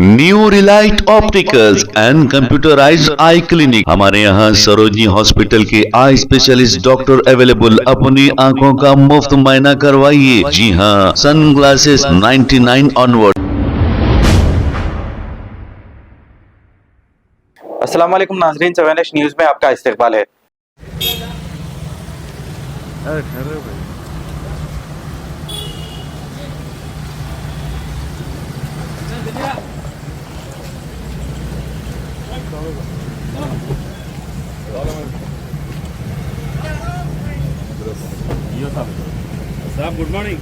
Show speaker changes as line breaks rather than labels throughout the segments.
New Relight opticals and computerised I clinic. हमारे यहाँ Sarojini hospital के आई स्पेशलिस्ट डॉक्टर अवेलेबल। अपनी आंखों का मुफ्त मुआयना करवाइए। जी हाँ, सन ग्लासेस 99 ऑनवर्ड।
अस्सलाम वालेकुम नाज़रीन, सवेनश न्यूज़ में आपका इस्तकबाल है।
साहब गुड मॉर्निंग।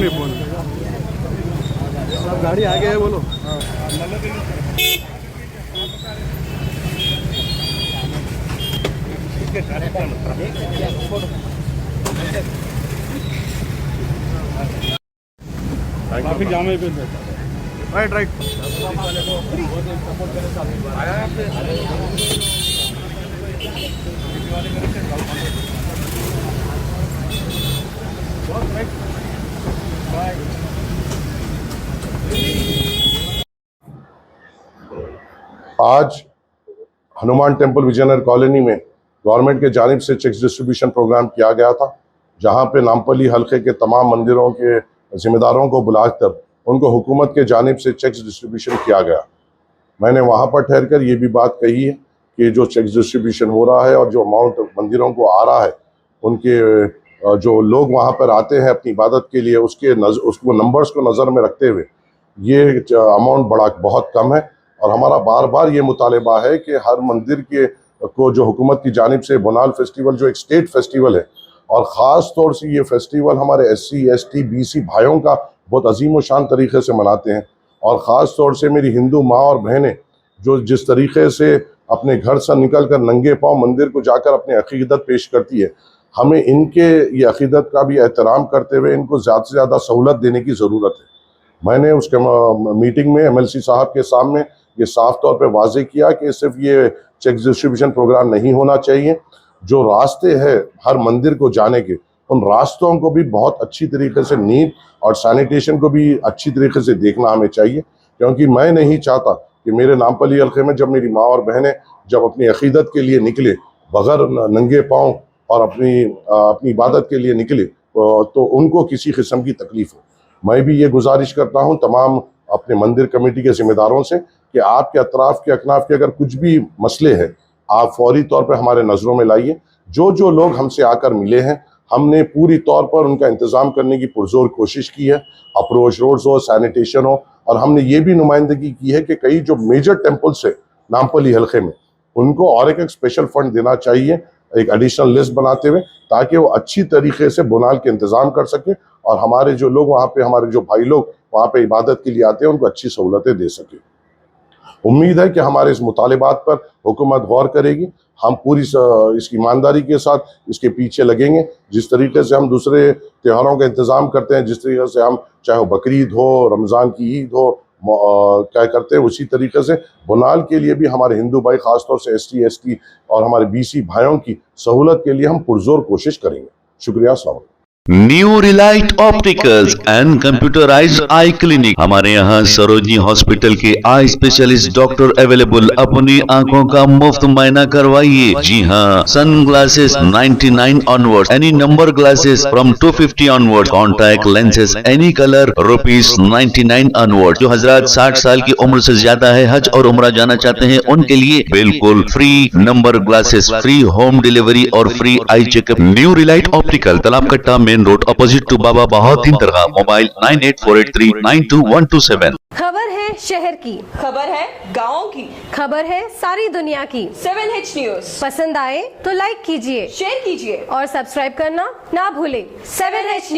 फोन सब गाड़ी आगे है, बोलो। काफी जाम है पे। राइट राइट
आज हनुमान टेम्पल विजयनगर कॉलोनी में गवर्नमेंट के जानिब से चेक्स डिस्ट्रीब्यूशन प्रोग्राम किया गया था, जहां पे नामपल्ली हल्के के तमाम मंदिरों के जिम्मेदारों को बुलाकर उनको हुकूमत के जानिब से चेक्स डिस्ट्रीब्यूशन किया गया। मैंने वहां पर ठहर कर ये भी बात कही है कि जो चेक्स डिस्ट्रीब्यूशन हो रहा है और जो अमाउंट मंदिरों को आ रहा है, उनके जो लोग वहां पर आते हैं अपनी इबादत के लिए, उसको नंबर्स को नज़र में रखते हुए ये अमाउंट बहुत कम है। और हमारा बार बार ये मुतालिबा है कि हर मंदिर के को जो हुकूमत की जानिब से बोनाल फेस्टिवल जो एक स्टेट फेस्टिवल है, और ख़ास तौर से ये फेस्टिवल हमारे SC ST BC भाइयों का बहुत अजीम व शान तरीके से मनाते हैं। और ख़ास तौर से मेरी हिंदू माँ और बहनें जो जिस तरीके से अपने घर से निकल कर नंगे पाँव मंदिर को जाकर अपनी अकीदत पेश करती है, हमें इनके ये अकीदत का भी एहतराम करते हुए इनको ज़्यादा से ज़्यादा सहूलत देने की ज़रूरत है। मैंने उसके मीटिंग में MLC साहब के सामने ये साफ तौर पे वाजे किया कि सिर्फ ये चेक डिस्ट्रीब्यूशन प्रोग्राम नहीं होना चाहिए, जो रास्ते हैं हर मंदिर को जाने के, उन रास्तों को भी बहुत अच्छी तरीके से नीट और सैनिटेशन को भी अच्छी तरीके से देखना हमें चाहिए। क्योंकि मैं नहीं चाहता कि मेरे नामपल्ली हल्के में जब मेरी माँ और बहनें जब अपनी अकीदत के लिए निकले बगैर नंगे पाँव और अपनी इबादत के लिए निकले, तो उनको किसी किस्म की तकलीफ हो। मैं भी ये गुजारिश करता हूँ तमाम अपने मंदिर कमेटी के जिम्मेदारों से कि आपके अतराफ के अकनाफ के अगर कुछ भी मसले हैं आप फौरी तौर पर हमारे नज़रों में लाइए। जो लोग हमसे आकर मिले हैं हमने पूरी तौर पर उनका इंतज़ाम करने की पुरजोर कोशिश की है। अप्रोच रोड्स हो, सैनिटेशन हो, और हमने ये भी नुमाइंदगी की है कि कई जो मेजर टेम्पल्स है नामपली हल्के में उनको और एक स्पेशल फंड देना चाहिए, एक एडिशनल लिस्ट बनाते हुए, ताकि वो अच्छी तरीके से बुनाल के इंतज़ाम कर सके और हमारे जो लोग वहाँ पे, हमारे जो भाई लोग वहाँ पे इबादत के लिए आते हैं उनको अच्छी सहूलतें दे सके। उम्मीद है कि हमारे इस मुतालिबात पर हुकूमत गौर करेगी। हम पूरी इसकी ईमानदारी के साथ इसके पीछे लगेंगे। जिस तरीके से हम दूसरे त्योहारों का इंतज़ाम करते हैं, जिस तरीके से हम चाहे बकरीद हो, रमज़ान की ईद हो, क्या करते हैं, उसी तरीके से बुनाल के लिए भी हमारे हिंदू भाई ख़ासतौर से ST ST और हमारे BC भाइयों की सहूलत के लिए हम पुरजोर कोशिश करेंगे। शुक्रिया। अस्सलाम वालेकुम।
New Relight opticals and computerised I clinic. हमारे यहाँ सरोजनी हॉस्पिटल के आई स्पेशलिस्ट डॉक्टर अवेलेबल। अपनी आंखों का मुफ्त मुआयना करवाइए। जी हाँ, sun glasses 99 onward, any number glasses from 250 onward, contact lenses any colour ₹99 onward. जो हजरात 60 साल की उम्र से ज्यादा है, हज और उम्रा जाना चाहते हैं, उनके लिए बिल्कुल free number glasses, free home delivery और free eye checkup. New relight optical, Talab Katta, main road, opposite to Baba Bahauddin Dargah. Mobile 9848392127।
खबर है शहर की,
खबर है गाँव की,
खबर है सारी दुनिया की।
7H न्यूज
पसंद आए तो लाइक कीजिए,
शेयर कीजिए
और सब्सक्राइब करना ना भूलें।
7H news.